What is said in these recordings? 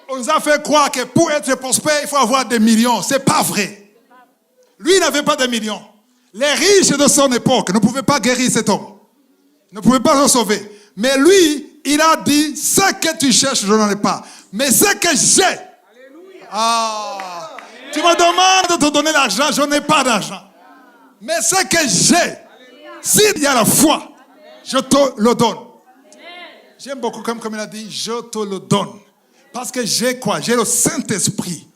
On nous a fait croire que pour être prospère, il faut avoir des millions. Ce n'est pas vrai. Lui, il n'avait pas de millions. Les riches de son époque ne pouvaient pas guérir cet homme. Ils ne pouvaient pas le sauver. Mais lui, il a dit, ce que tu cherches, je n'en ai pas. Mais ce que j'ai. Ah, tu me demandes de te donner l'argent, je n'ai pas d'argent. Mais ce que j'ai, s'il y a la foi, je te le donne. J'aime beaucoup comme il a dit, je te le donne. Parce que j'ai quoi? J'ai le Saint-Esprit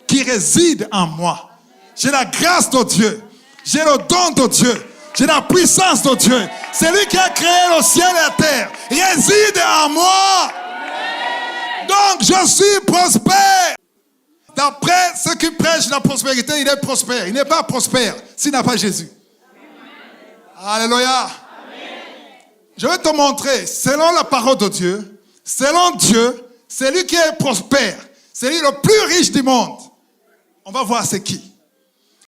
qui réside en moi. J'ai la grâce de Dieu. J'ai le don de Dieu. J'ai la puissance de Dieu. C'est lui qui a créé le ciel et la terre. Il réside en moi. Donc je suis prospère. D'après ceux qui prêchent la prospérité, il est prospère. Il n'est pas prospère s'il n'a pas Jésus. Alléluia. Je vais te montrer, selon la parole de Dieu, selon Dieu, c'est lui qui est prospère. C'est lui le plus riche du monde. On va voir c'est qui.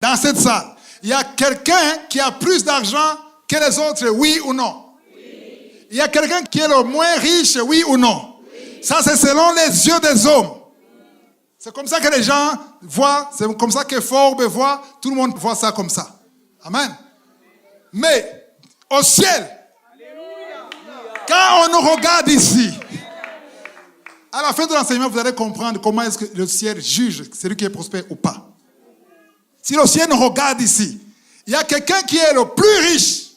Dans cette salle, il y a quelqu'un qui a plus d'argent que les autres, oui ou non? Oui. Il y a quelqu'un qui est le moins riche, oui ou non? Oui. Ça, c'est selon les yeux des hommes. C'est comme ça que les gens voient, c'est comme ça que Forbes voit, tout le monde voit ça comme ça. Amen. Mais, au ciel, quand on nous regarde ici, à la fin de l'enseignement, vous allez comprendre comment est-ce que le ciel juge celui qui est prospère ou pas. Si le ciel nous regarde ici, il y a quelqu'un qui est le plus riche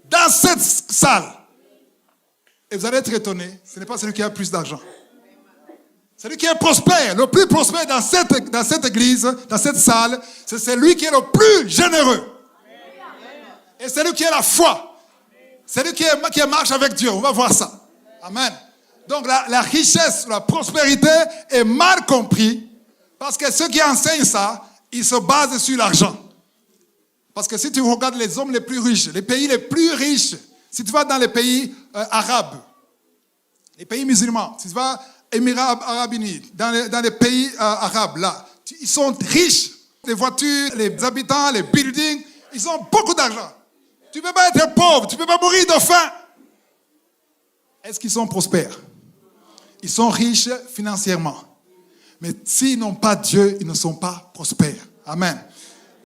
dans cette salle. Et vous allez être étonné, ce n'est pas celui qui a plus d'argent. Celui qui est prospère, le plus prospère dans cette église, dans cette salle, c'est celui qui est le plus généreux. Et celui qui a la foi. Celui qui marche avec Dieu. On va voir ça. Amen. Donc la richesse, la prospérité est mal compris parce que ceux qui enseignent ça, ils se basent sur l'argent. Parce que si tu regardes les hommes les plus riches, les pays les plus riches, si tu vas dans les pays arabes, les pays musulmans, si tu vas Émirats Arabes Unis, dans les pays arabes, là, ils sont riches. Les voitures, les habitants, les buildings, ils ont beaucoup d'argent. Tu ne peux pas être pauvre, tu ne peux pas mourir de faim. Est-ce qu'ils sont prospères? Ils sont riches financièrement. Mais s'ils n'ont pas Dieu, ils ne sont pas prospères. Amen.